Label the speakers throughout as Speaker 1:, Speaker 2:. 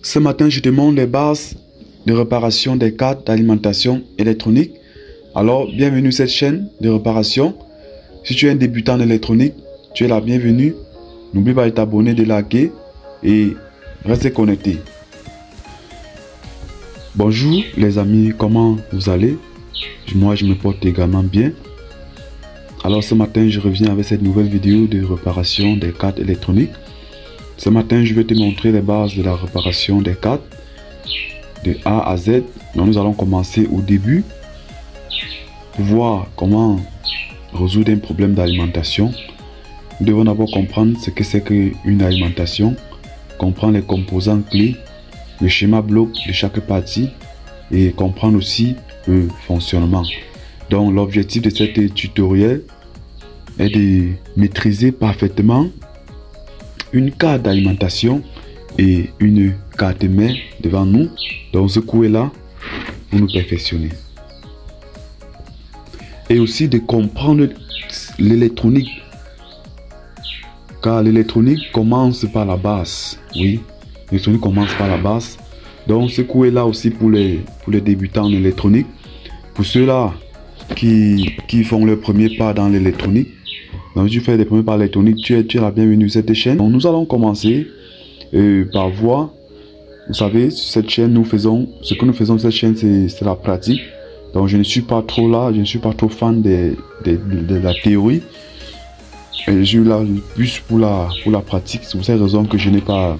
Speaker 1: Ce matin, je te montre les bases de réparation des cartes d'alimentation électronique. Alors, bienvenue sur cette chaîne de réparation. Si tu es un débutant en électronique, tu es la bienvenue. N'oublie pas de t'abonner, de liker et reste connecté. Bonjour les amis, comment vous allez? Moi, je me porte également bien. Alors ce matin, je reviens avec cette nouvelle vidéo de réparation des cartes électroniques. Ce matin, je vais te montrer les bases de la réparation des cartes de A à Z. Donc, nous allons commencer au début pour voir comment résoudre un problème d'alimentation. Nous devons d'abord comprendre ce que c'est qu'une alimentation, comprendre les composants clés, le schéma bloc de chaque partie et comprendre aussi le fonctionnement. Donc l'objectif de cet tutoriel est de maîtriser parfaitement une carte d'alimentation et une carte mère devant nous. Donc ce cours est là pour nous perfectionner. Et aussi de comprendre l'électronique. Car l'électronique commence par la base. Oui, l'électronique commence par la base. Donc ce cours est là aussi pour les débutants en électronique. Pour ceux-là qui font leur premier pas dans l'électronique. Donc si tu fais les premiers pas l'électronique, tu es la bienvenue sur cette chaîne. Donc nous allons commencer par voir. Vous savez, sur cette chaîne, ce que nous faisons sur cette chaîne, c'est la pratique. Donc je ne suis pas trop là, je ne suis pas trop fan de la théorie. Je suis là plus pour la pratique. C'est pour cette raison que je n'ai pas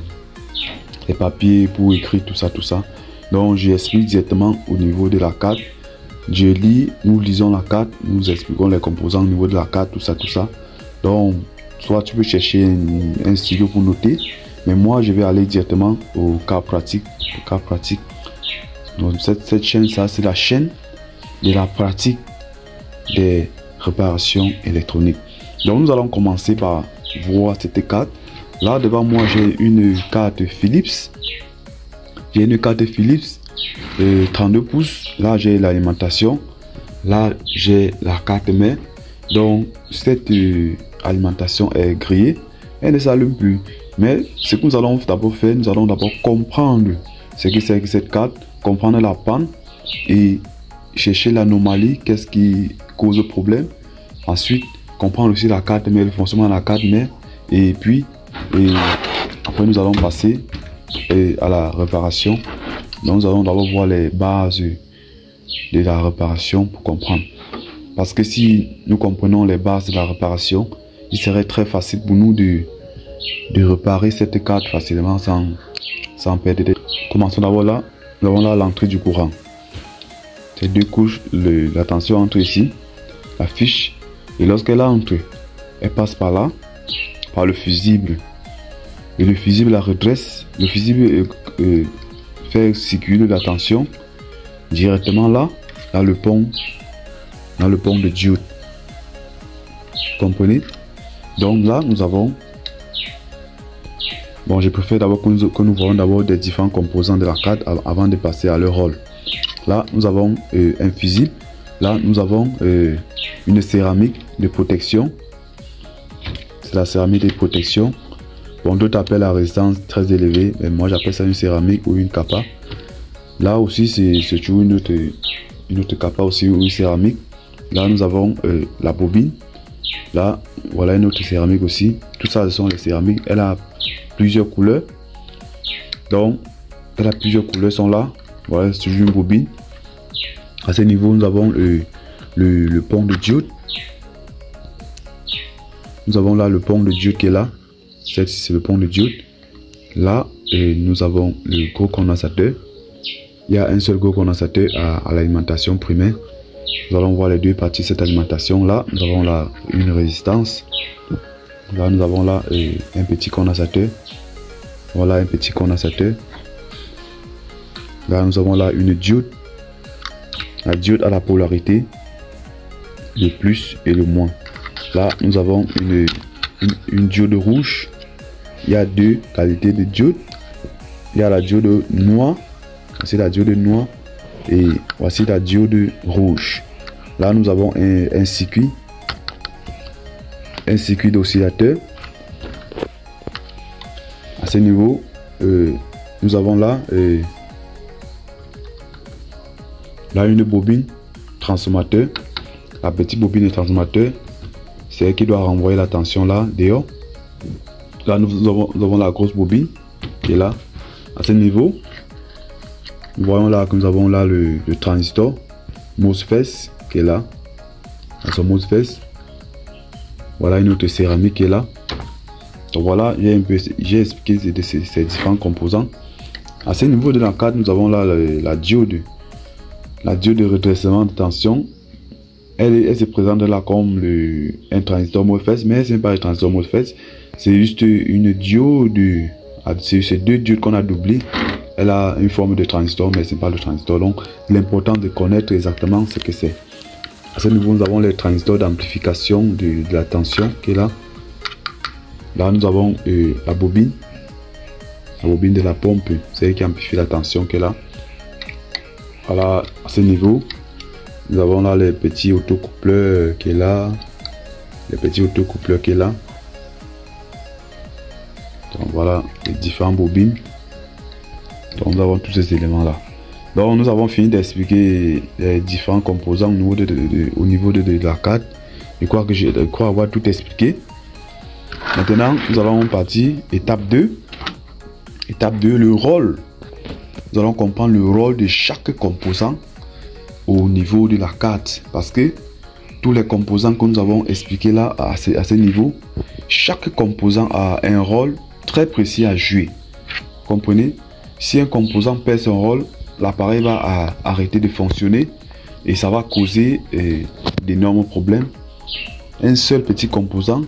Speaker 1: les papiers pour écrire tout ça. Donc j'explique directement au niveau de la carte. Je lis, nous lisons la carte, nous expliquons les composants au niveau de la carte, tout ça. Donc, soit tu peux chercher un stylo pour noter, mais moi je vais aller directement au cas pratique. Donc cette chaîne, ça c'est la chaîne de la pratique des réparations électroniques. Donc nous allons commencer par voir cette carte. Là devant moi j'ai une carte Philips. J'ai une carte Philips 32 pouces. Là j'ai l'alimentation. Là j'ai la carte mère. Donc cette alimentation est grillée. Elle ne s'allume plus. Mais ce que nous allons d'abord faire, nous allons d'abord comprendre ce que c'est que cette carte, comprendre la panne et chercher l'anomalie, qu'est-ce qui cause le problème. Ensuite, comprendre aussi la carte mère, le fonctionnement de la carte mère. Et puis, après nous allons passer à la réparation. Donc nous allons d'abord voir les bases de la réparation pour comprendre. Parce que si nous comprenons les bases de la réparation, il serait très facile pour nous de réparer cette carte facilement sans perdre de temps. Commençons d'abord là. Nous avons là l'entrée du courant. Ces deux couches, la tension entre ici, la fiche. Et lorsqu'elle entre, elle passe par là, par le fusible. Et le fusible la redresse. Le fusible fait circuler la tension directement là, dans le pont de diode. Vous comprenez? Donc là, nous avons... Bon, je préfère d'abord que nous voyons d'abord des différents composants de la carte avant de passer à leur rôle. Là, nous avons un fusible. Là, nous avons une céramique de protection. C'est la céramique de protection. Bon, d'autres appellent la résistance très élevée, mais moi j'appelle ça une céramique ou une capa. Là aussi, c'est toujours une autre capa aussi ou une céramique. Là, nous avons la bobine. Là, voilà une autre céramique aussi. Tout ça, ce sont les céramiques. Elle a plusieurs couleurs. Donc, elle a plusieurs couleurs sont là. Voilà, c'est toujours une bobine. À ce niveau, nous avons le pont de diode. Nous avons là le pont de diode qui est là. C'est le pont de diode. Là, nous avons le gros condensateur. Il y a un seul gros condensateur à l'alimentation primaire. Nous allons voir les deux parties de cette alimentation. Là, nous avons là une résistance. Là, nous avons là un petit condensateur. Voilà un petit condensateur. Là, nous avons là une diode. La diode a la polarité, le plus et le moins. Là, nous avons une diode rouge. Il y a deux qualités de diode. Il y a la diode noire. Voici la diode noire. Et voici la diode rouge. Là, nous avons un circuit. Un circuit d'oscillateur. À ce niveau, nous avons là, une bobine transformateur. La petite bobine de transformateur, c'est elle qui doit renvoyer la tension là, dehors. Là, nous avons la grosse bobine qui est là, à ce niveau. Nous voyons là que nous avons là le transistor MOSFET qui est là, à son MOSFET. Voilà une autre céramique qui est là. Donc voilà, j'ai expliqué ces différents composants. À ce niveau de la carte, nous avons là la diode de redressement de tension. Elle se présente là comme un transistor MOSFET, mais ce n'est pas un transistor MOSFET, c'est juste une diode. C'est ces deux diodes qu'on a doublées. Elle a une forme de transistor, mais ce n'est pas le transistor. Donc, l'important de connaître exactement ce que c'est. À ce niveau, nous avons les transistors d'amplification de la tension qui est là. Là, nous avons la bobine de la pompe, c'est elle qui amplifie la tension qui est là. Voilà, à ce niveau, nous avons là les petits autocoupleurs qui est là. Donc voilà, les différentes bobines. Donc nous avons tous ces éléments là. Donc nous avons fini d'expliquer les différents composants au niveau de la carte. Je crois avoir tout expliqué. Maintenant, nous allons partir étape 2. Étape 2, le rôle. Nous allons comprendre le rôle de chaque composant au niveau de la carte. Parce que tous les composants que nous avons expliqués là, à ce niveau, chaque composant a un rôle très précis à jouer. Comprenez? Si un composant perd son rôle, l'appareil va arrêter de fonctionner et ça va causer d'énormes problèmes. Un seul petit composant,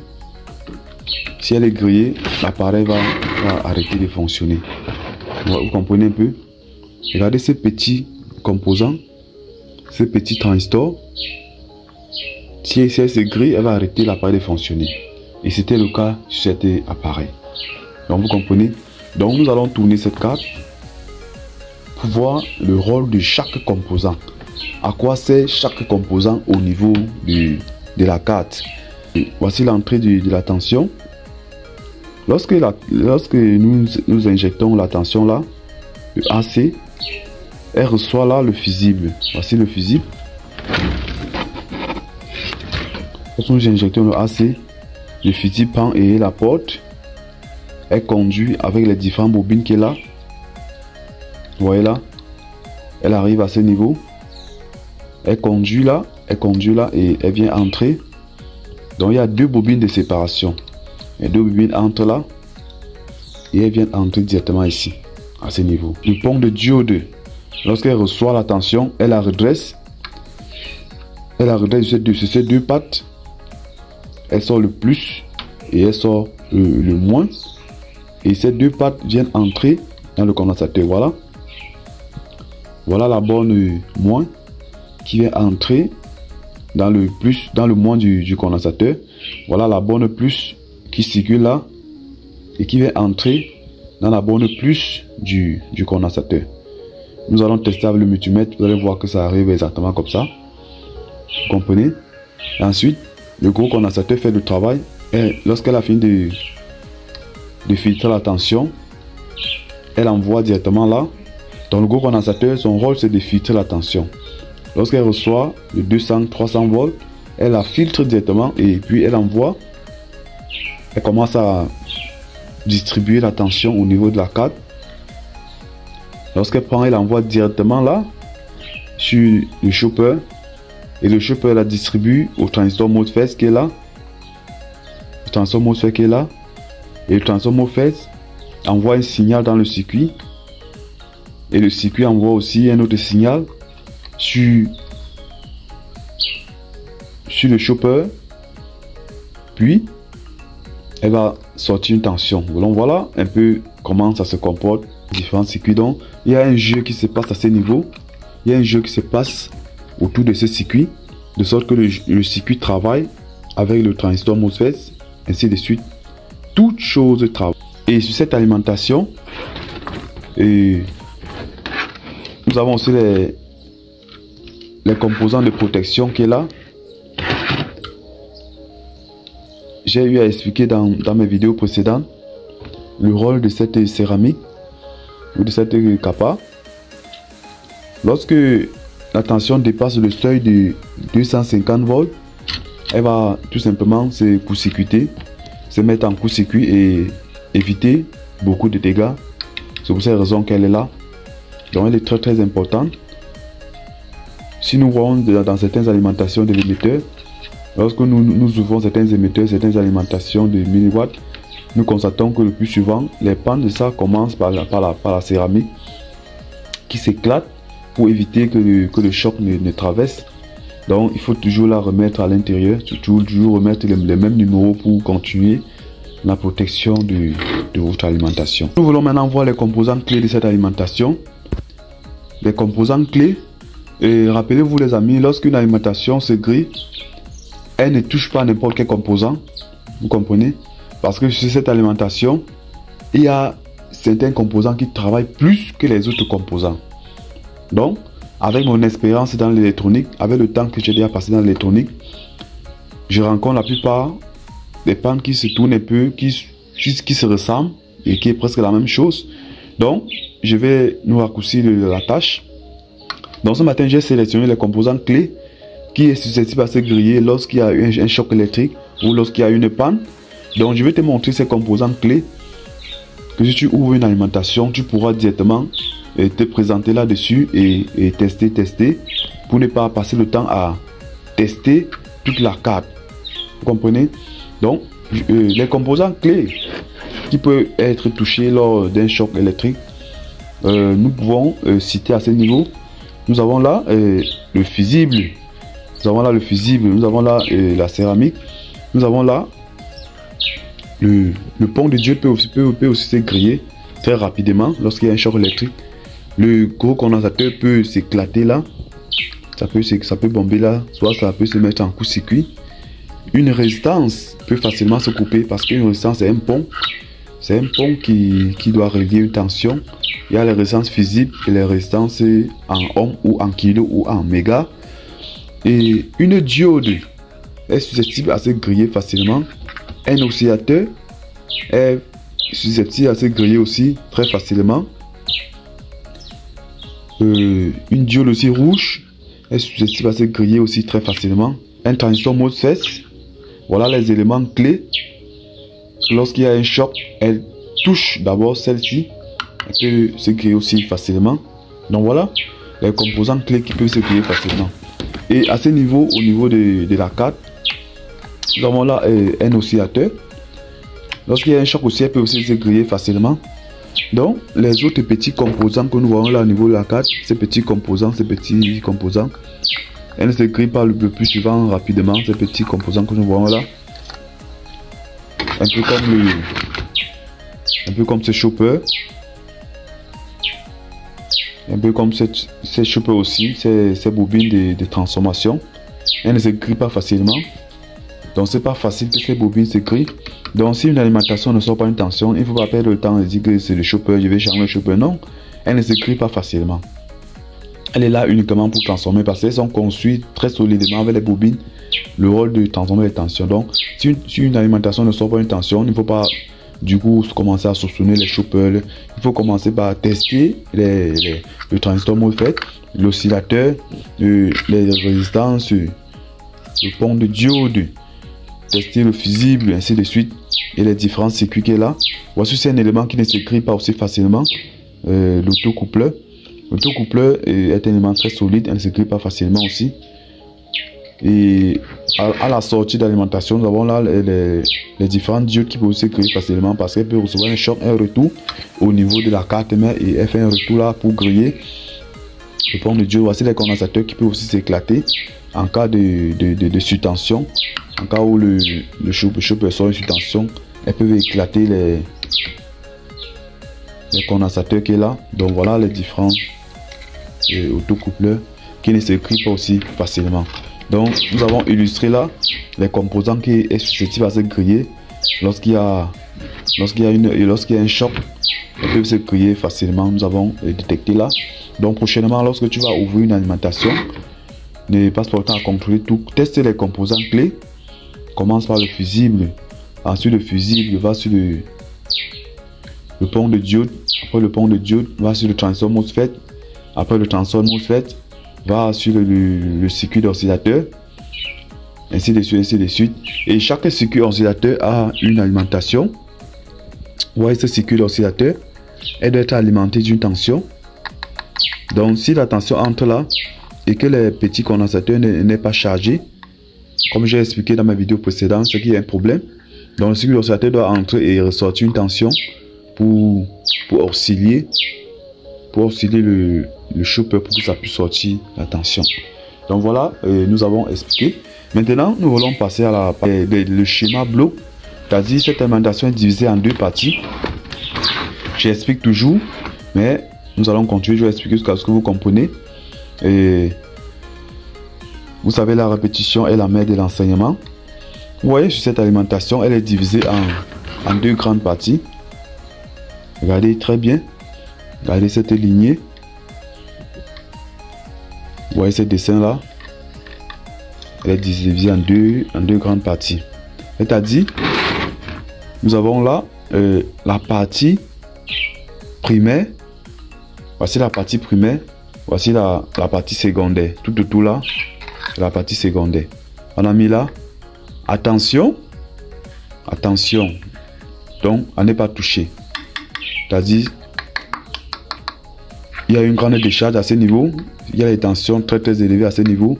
Speaker 1: si elle est grillée, l'appareil va arrêter de fonctionner. Vous comprenez un peu? Regardez ces petits composants, ce petit transistor. Si elle se grille, elle va arrêter l'appareil de fonctionner. Et c'était le cas sur cet appareil. Donc vous comprenez? Donc nous allons tourner cette carte pour voir le rôle de chaque composant. À quoi sert chaque composant au niveau de la carte. Et voici l'entrée de la tension. Lorsque nous injectons la tension là, le AC, elle reçoit là le fusible. Voici le fusible. Lorsque nous injectons le AC, le fusible prend et la porte. Elle conduit avec les différentes bobines qui est là. Vous voyez là, elle arrive à ce niveau. Elle conduit là et elle vient entrer. Donc il y a deux bobines de séparation. Les deux bobines entrent là et elles viennent entrer directement ici, à ce niveau. Le pont de diode, lorsqu'elle reçoit la tension, elle la redresse. Elle la redresse sur ces deux pattes. Elle sort le plus et elle sort le moins. Et ces deux pattes viennent entrer dans le condensateur. Voilà. Voilà la borne moins qui vient entrer dans le plus, dans le moins du condensateur. Voilà la borne plus qui circule là et qui vient entrer dans la borne plus du condensateur. Nous allons tester avec le multimètre. Vous allez voir que ça arrive exactement comme ça. Vous comprenez? Et ensuite, le gros condensateur fait le travail. Et lorsqu'elle a fini de filtrer la tension, elle envoie directement là. Dans le gros condensateur, son rôle c'est de filtrer la tension. Lorsqu'elle reçoit le 200-300 volts, elle la filtre directement et puis elle envoie. Elle commence à distribuer la tension au niveau de la carte. Lorsqu'elle prend, elle envoie directement là sur le chopper et le chopper la distribue au transistor MOSFET qui est là. Le transistor MOSFET qui est là. Et le transistor MOSFET envoie un signal dans le circuit. Et le circuit envoie aussi un autre signal sur le chopper. Puis, elle va sortir une tension. Donc voilà un peu comment ça se comporte. Différents circuits. Donc, il y a un jeu qui se passe à ce niveau. Il y a un jeu qui se passe autour de ce circuit. De sorte que le circuit travaille avec le transistor MOSFET. Ainsi de suite. Toutes choses travaillent. Et sur cette alimentation, nous avons aussi les composants de protection qui est là. J'ai eu à expliquer dans mes vidéos précédentes le rôle de cette céramique. ou de cette capa. Lorsque la tension dépasse le seuil de 250 volts, elle va tout simplement se court-circuiter, se mettre en court-circuit et éviter beaucoup de dégâts. C'est pour cette raison qu'elle est là. Donc elle est très importante. Si nous voyons dans certaines alimentations de l'émetteur, lorsque nous ouvrons certains émetteurs, certaines alimentations de 1000 watts, nous constatons que le plus souvent, les pannes de ça commencent par la céramique qui s'éclate pour éviter que le choc ne traverse. Donc il faut toujours la remettre à l'intérieur, toujours remettre les mêmes numéros pour continuer la protection de votre alimentation. Nous voulons maintenant voir les composants clés de cette alimentation. Les composants clés, rappelez-vous les amis, lorsqu'une alimentation se grille, elle ne touche pas n'importe quel composant, vous comprenez? Parce que sur cette alimentation, il y a certains composants qui travaillent plus que les autres composants. Donc, avec mon expérience dans l'électronique, avec le temps que j'ai déjà passé dans l'électronique, je rencontre la plupart des pannes qui se tournent un peu, qui se ressemblent et qui est presque la même chose. Donc, je vais nous raccourcir la tâche. Donc, ce matin, j'ai sélectionné les composants clés qui est susceptible à se griller lorsqu'il y a un choc électrique ou lorsqu'il y a une panne. Donc, je vais te montrer ces composants clés que si tu ouvres une alimentation, tu pourras directement te présenter là-dessus et tester pour ne pas passer le temps à tester toute la carte. Vous comprenez? Donc, les composants clés qui peuvent être touchés lors d'un choc électrique, nous pouvons citer à ce niveau. Nous avons là le fusible. Nous avons là le fusible. Nous avons là la céramique. Nous avons là le pont de diode peut aussi se griller très rapidement lorsqu'il y a un choc électrique. Le gros condensateur peut s'éclater là. Ça peut bomber là. Soit ça peut se mettre en court-circuit. Une résistance peut facilement se couper parce qu'une résistance c'est un pont. C'est un pont qui doit relier une tension. Il y a les résistances fusibles et les résistances en ohm ou en kilo ou en méga. Et une diode est susceptible à se griller facilement. Un oscillateur est susceptible à se griller aussi très facilement. Une diode aussi rouge est susceptible à se griller aussi très facilement. Un transistor MOSFET, voilà les éléments clés. Lorsqu'il y a un choc, elle touche d'abord celle-ci. Elle peut se griller aussi facilement. Donc voilà les composants clés qui peuvent se griller facilement. Et à ce niveau, au niveau de la carte, nous avons là un oscillateur. Lorsqu'il y a un choc aussi, elle peut aussi se griller facilement. Donc, les autres petits composants que nous voyons là au niveau de la carte, ces petits composants, elles ne se grillent pas le plus souvent rapidement, ces petits composants que nous voyons là. Un peu comme ce chopper. Un peu comme ces chopper aussi, ces bobines de transformation. Elles ne se grillent pas facilement. Donc c'est pas facile que ces bobines se grillent. Donc si une alimentation ne sort pas une tension, il ne faut pas perdre le temps et dire que c'est le chopper, je vais changer le chopper. Non, elle ne se grille pas facilement. Elle est là uniquement pour transformer parce qu'elles sont conçues très solidement avec les bobines, le rôle de transformer les tensions. Donc si une alimentation ne sort pas une tension, il ne faut pas du coup commencer à soupçonner les choppers. Il faut commencer par tester le transistor MOSFET, l'oscillateur, les résistances, le pont de diode, tester le fusible, ainsi de suite, et les différents circuits qu'il y a là. Voici c'est un élément qui ne se grille pas aussi facilement, l'autocoupleur. L'autocoupleur est un élément très solide, elle ne se grille pas facilement aussi. Et à la sortie d'alimentation, nous avons là les différentes diodes qui peuvent se griller facilement parce qu'elle peut recevoir un choc, un retour au niveau de la carte mère et elle fait un retour là pour griller le pont de diode. Voici les condensateurs qui peuvent aussi s'éclater en cas de surtension. En cas où le chopper sort une surtension, elles peuvent éclater les condensateurs qui est là. Donc voilà les différents autocoupleurs qui ne se grillent pas aussi facilement. Donc nous avons illustré là les composants qui sont susceptibles à se griller lorsqu'il y a un choc. Elles peuvent se griller facilement. Nous avons détecté là. Donc prochainement, lorsque tu vas ouvrir une alimentation, ne passe pas le temps à contrôler tout. Teste les composants clés. Commence par le fusible. Ensuite le fusible va sur le pont de diode. Après le pont de diode, va sur le transistor MOSFET. Après le transistor MOSFET, va sur le circuit d'oscillateur. Ainsi de suite, ainsi de suite. Et chaque circuit oscillateur a une alimentation. Vous voyez ce circuit d'oscillateur, elle doit être alimentée d'une tension. Donc si la tension entre là et que les petits condensateurs n'est pas chargé, comme j'ai expliqué dans ma vidéo précédente, c'est qu'il y a un problème. Donc le circuit d'oscillateur doit entrer et ressortir une tension pour osciller le chopper pour que ça puisse sortir la tension. Donc voilà, nous avons expliqué. Maintenant, nous allons passer à le schéma bloc. C'est-à-dire cette alimentation est divisée en deux parties. J'explique toujours, mais nous allons continuer. Je vais expliquer jusqu'à ce que vous comprenez. Et vous savez, la répétition est la mère de l'enseignement. Vous voyez, sur cette alimentation, elle est divisée en deux grandes parties. Regardez très bien. Regardez cette lignée. Vous voyez ce dessin-là. Elle est divisée en deux grandes parties. C'est-à-dire, nous avons là la partie primaire. Voici la partie primaire. Voici la partie secondaire. Tout là, c'est la partie secondaire. On a mis là, attention, attention. Donc, à ne pas toucher. C'est-à-dire, il y a une grande décharge à ce niveau. Il y a des tensions très élevées à ce niveau.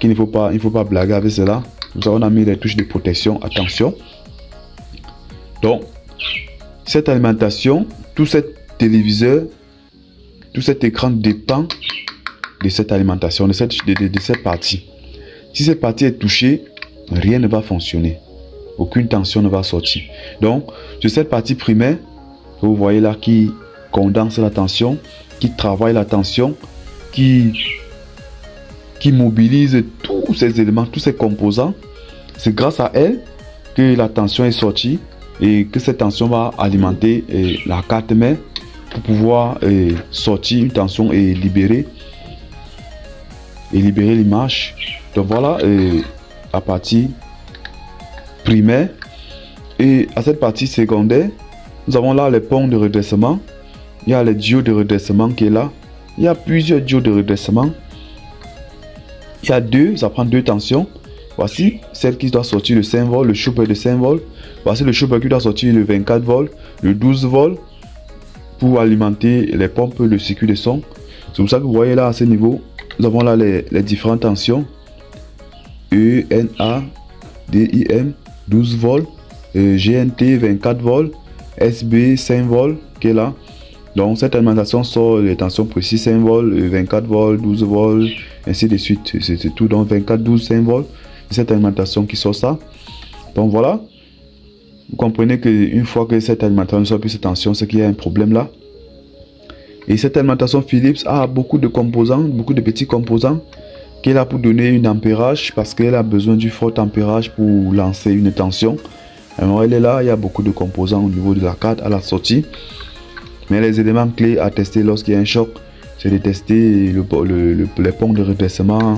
Speaker 1: Il ne faut pas blaguer avec cela. Nous avons mis les touches de protection. Attention. Donc, cette alimentation, tout cet téléviseur, tout cet écran dépend de cette alimentation, de cette partie. Si cette partie est touchée, rien ne va fonctionner. Aucune tension ne va sortir. Donc, sur cette partie primaire, vous voyez là qui condense la tension, qui travaille la tension, qui mobilise tous ces éléments, tous ces composants. C'est grâce à elle que la tension est sortie et que cette tension va alimenter la carte mère pour pouvoir sortir une tension et libérer l'image. Donc voilà la partie primaire. Et à cette partie secondaire, nous avons là les ponts de redressement. Il y a les diodes de redressement qui est là. Il y a plusieurs diodes de redressement. Il y a deux, ça prend deux tensions. Voici celle qui doit sortir le 5 volts, le chopper de 5 volts. Voici le chopper qui doit sortir le 24 volts, le 12 volts pour alimenter les pompes, le circuit de son. C'est pour ça que vous voyez là à ce niveau, nous avons là les différentes tensions. E, N, A, D, I, M, 12 volts, GNT, 24 volts, SB, 5 volts qui est là. Donc cette alimentation sort les tensions précises 5 volts, 24 volts, 12 volts, ainsi de suite. C'est tout, donc 24, 12, 5 volts. Cette alimentation qui sort ça. Donc voilà. Vous comprenez qu'une fois que cette alimentation ne sort plus cette tension, c'est qu'il y a un problème là. Et cette alimentation Philips a beaucoup de composants, beaucoup de petits composants qui est là pour donner une ampérage parce qu'elle a besoin du fort ampérage pour lancer une tension. Alors elle est là, il y a beaucoup de composants au niveau de la carte à la sortie. Mais les éléments clés à tester lorsqu'il y a un choc, c'est de tester les ponts de redressement,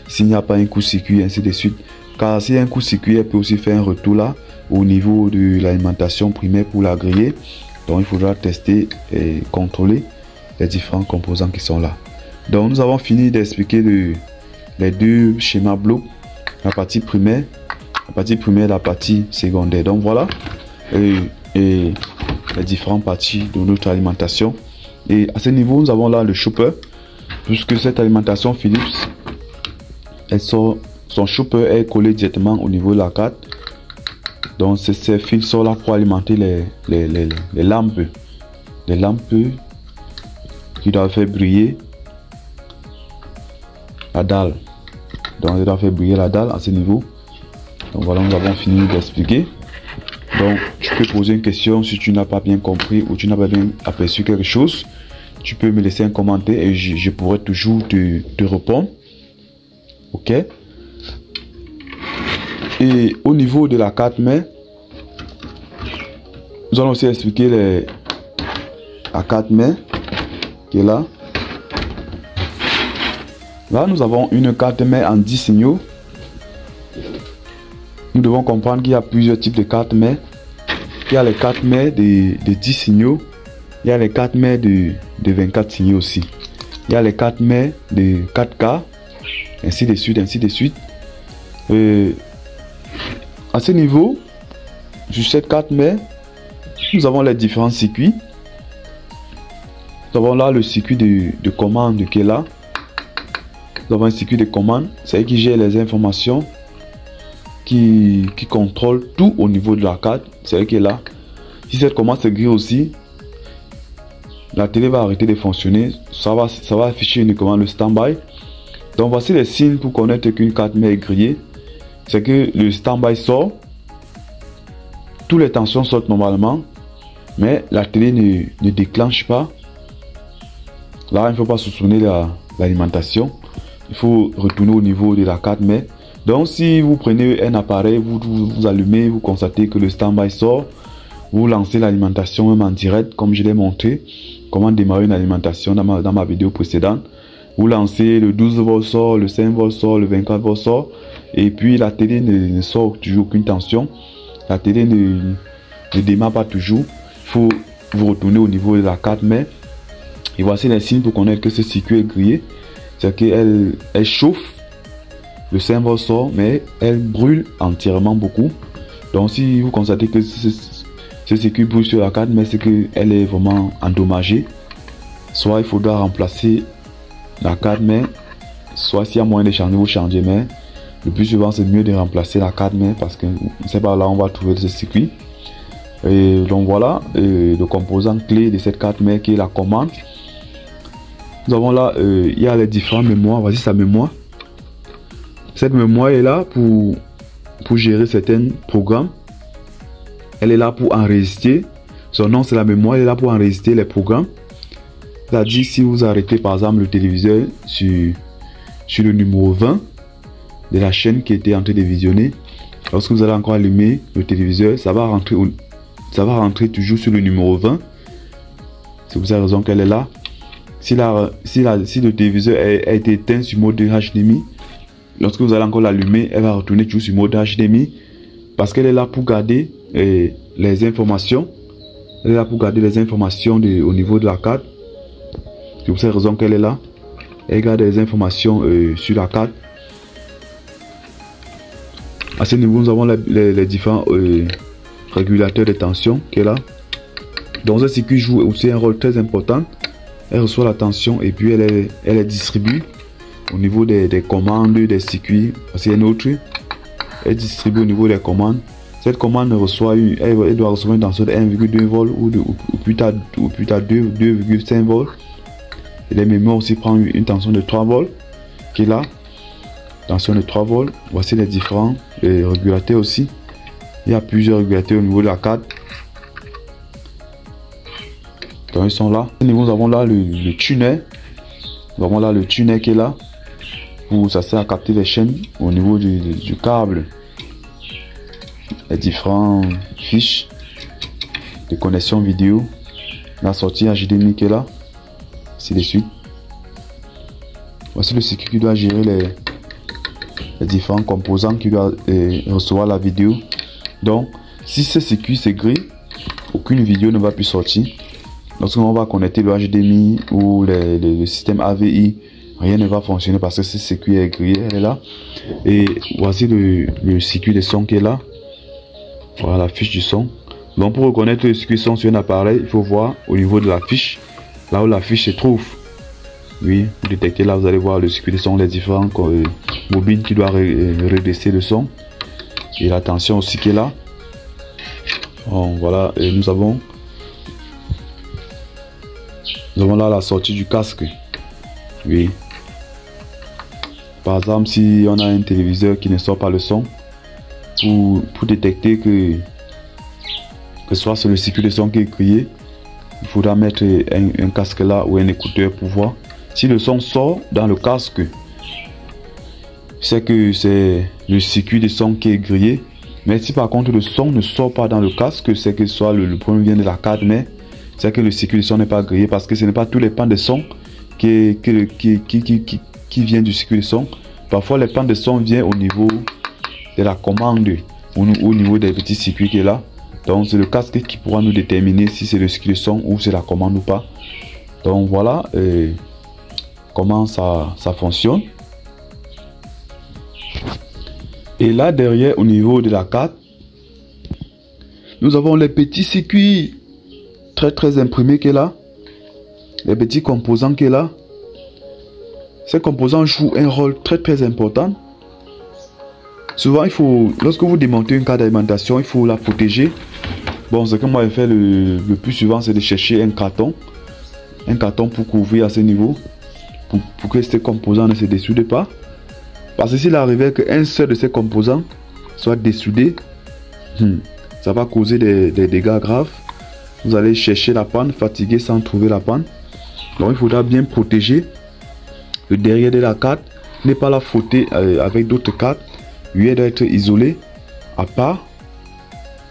Speaker 1: s'il n'y a pas un court-circuit, ainsi de suite. Car s'il y a un court-circuit, elle peut aussi faire un retour là, au niveau de l'alimentation primaire pour la griller. Donc il faudra tester et contrôler les différents composants qui sont là. Donc nous avons fini d'expliquer les deux schémas blocs, la partie primaire, la partie secondaire. Donc voilà. Et les différentes parties de notre alimentation. Et à ce niveau, nous avons là le chopper, puisque cette alimentation Philips, son chopper est collé directement au niveau de la carte. Donc ces fils sont là pour alimenter les lampes qui doivent faire briller la dalle. Donc ils doivent faire briller la dalle à ce niveau. Donc voilà, nous avons fini d'expliquer. Donc, tu peux poser une question si tu n'as pas bien compris ou tu n'as pas bien aperçu quelque chose. Tu peux me laisser un commentaire et je pourrai toujours te répondre. Ok. Et au niveau de la carte mère, nous allons aussi expliquer la carte mère qui est là. Là, nous avons une carte mère en 10 signaux. Nous devons comprendre qu'il y a plusieurs types de cartes mères. Il y a les cartes mères de 10 signaux. Il y a les 4 mètres de 24 signés aussi. Il y a les 4 mètres de 4K, ainsi de suite, ainsi de suite. À ce niveau, sur cette 4 mètres, nous avons les différents circuits. Nous avons là le circuit de commande qui est là. Nous avons un circuit de commande, c'est qui gère les informations, qui contrôle tout au niveau de la carte, c'est qui est là. Si cette commande se grille aussi, la télé va arrêter de fonctionner, ça va afficher uniquement le stand-by. Donc voici les signes pour connaître qu'une carte mère est grillée. C'est que le stand-by sort, toutes les tensions sortent normalement, mais la télé ne déclenche pas. Là, il ne faut pas soupçonner l'alimentation. Il faut retourner au niveau de la carte mère. Donc si vous prenez un appareil, vous allumez, vous constatez que le stand-by sort, vous lancez l'alimentation même en direct, comme je l'ai montré, comment démarrer une alimentation dans ma vidéo précédente. Vous lancez, le 12 volts sort, le 5 volts sort, le 24 volts sort, et puis la télé ne sort toujours aucune tension. La télé ne démarre pas toujours. Il faut vous retourner au niveau de la carte mère. Et voici les signes pour connaître que ce circuit est grillé. C'est qu'elle chauffe, le 5 volts sort, mais elle brûle entièrement beaucoup. Donc si vous constatez que ce circuit brûle sur la carte, mais c'est qu'elle est vraiment endommagée. Soit il faudra remplacer la carte mère, soit s'il y a moyen de changer, vous changez, mais le plus souvent c'est mieux de remplacer la carte mère parce que c'est par là on va trouver ce circuit. Et donc voilà le composant clé de cette carte mère qui est la commande. Nous avons là, il y a les différentes mémoires. Voici sa mémoire. Cette mémoire est là pour gérer certains programmes. Elle est là pour enregistrer. Son nom c'est la mémoire. Elle est là pour enregistrer les programmes. C'est-à-dire si vous arrêtez par exemple le téléviseur sur le numéro 20 de la chaîne qui était en train de visionner, lorsque vous allez encore allumer le téléviseur, ça va rentrer toujours sur le numéro 20. C'est pour cette raison qu'elle est là. Si le téléviseur a été éteint sur mode HDMI, lorsque vous allez encore l'allumer, elle va retourner toujours sur mode HDMI parce qu'elle est là pour garder les informations. Elle est là pour garder les informations au niveau de la carte. C'est pour cette raison qu'elle est là. Elle garde les informations sur la carte. À ce niveau, nous avons les différents régulateurs de tension qui est là. Donc ce circuit joue aussi un rôle très important. Elle reçoit la tension et puis elle est distribuée au niveau des commandes, des circuits. C'est une autre. Elle distribue au niveau des commandes. Cette commande elle doit recevoir une tension de 1,2 volts ou plus tard 2,5 volts. Et les mémoires aussi prend une tension de 3 volts qui est là. Tension de 3 volts. Voici les différents régulateurs aussi. Il y a plusieurs régulateurs au niveau de la carte. Donc ils sont là. Nous avons là le tuner. Nous avons là le tuner qui est là. Où ça sert à capter les chaînes au niveau du câble. Les différentes fiches de connexion vidéo. La sortie HDMI qui est là. Ainsi de suite. Voici le circuit qui doit gérer les différents composants qui doivent recevoir la vidéo. Donc si ce circuit se grille, aucune vidéo ne va plus sortir. Lorsqu'on va connecter le HDMI ou le système AVI, rien ne va fonctionner parce que ce circuit est grillé. Elle est là. Et voici le circuit de son qui est là. Voilà la fiche du son. Donc pour reconnaître le circuit son sur un appareil, il faut voir au niveau de la fiche, là où la fiche se trouve. Oui, vous détectez là, vous allez voir le circuit de son, les différents bobines qui doivent redresser le son. Et la tension aussi qui est là. Bon, voilà, et nous avons là la sortie du casque. Oui. Par exemple, si on a un téléviseur qui ne sort pas le son, pour détecter que soit sur le circuit de son qui est grillé, il faudra mettre un casque là ou un écouteur pour voir. Si le son sort dans le casque, c'est que c'est le circuit de son qui est grillé. Mais si par contre le son ne sort pas dans le casque, c'est que soit le problème vient de la carte, mais c'est que le circuit de son n'est pas grillé parce que ce n'est pas tous les pans de son qui viennent du circuit de son. Parfois les pans de son viennent au niveau de la commande, au niveau des petits circuits qui est là. Donc c'est le casque qui pourra nous déterminer si c'est le ski de son ou c'est la commande ou pas. Donc voilà comment ça fonctionne. Et là derrière, au niveau de la carte, nous avons les petits circuits très imprimés qui est là. Les petits composants qui est là. Ces composants jouent un rôle très important. Souvent, lorsque vous démontez une carte d'alimentation, il faut la protéger. Bon, ce que moi je fais le plus souvent, c'est de chercher un carton pour couvrir à ce niveau, pour que ces composants ne se dessoudent pas. Parce que s'il arrivait qu'un seul de ces composants soit dessoudé, ça va causer des dégâts graves. Vous allez chercher la panne, fatigué sans trouver la panne. Donc il faudra bien protéger le derrière de la carte, ne pas la frotter avec d'autres cartes. Lui doit être isolé à part,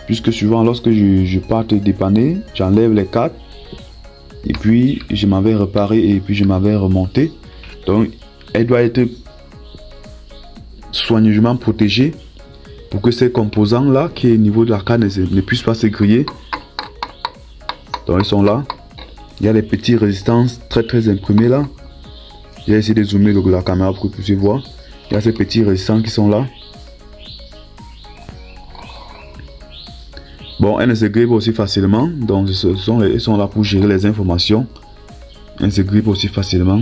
Speaker 1: puisque souvent lorsque je parte dépanner, j'enlève les cartes et puis je m'en vais réparer et puis je m'en vais remonter. Donc elle doit être soigneusement protégée pour que ces composants là qui est au niveau de la carte ne puissent pas se griller. Donc ils sont là. Il y a les petites résistances très imprimées là. J'ai essayé de zoomer la caméra pour que vous puissiez voir. Il y a ces petits résistants qui sont là. Bon, elles ne se grippent aussi facilement. Donc ils sont là pour gérer les informations. Elles se grippent aussi facilement.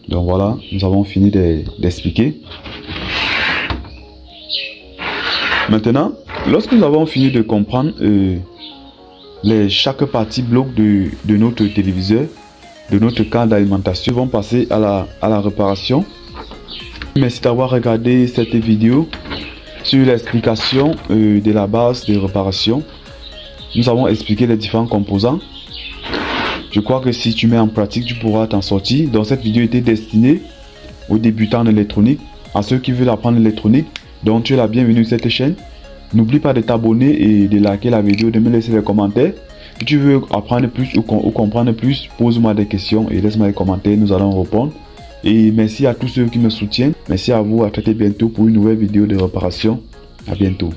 Speaker 1: Donc voilà, nous avons fini d'expliquer. Maintenant, lorsque nous avons fini de comprendre chaque partie bloc de notre téléviseur, de notre carte d'alimentation, vont passer à la réparation. Merci d'avoir regardé cette vidéo sur l'explication de la base de réparation. Nous avons expliqué les différents composants. Je crois que si tu mets en pratique, tu pourras t'en sortir. Donc cette vidéo était destinée aux débutants en électronique, à ceux qui veulent apprendre l'électronique. Donc tu es la bienvenue sur cette chaîne. N'oublie pas de t'abonner et de liker la vidéo, de me laisser les commentaires. Si tu veux apprendre plus ou comprendre plus, pose-moi des questions et laisse-moi les commentaires, nous allons répondre. Et merci à tous ceux qui me soutiennent. Merci à vous, à très bientôt pour une nouvelle vidéo de réparation. À bientôt.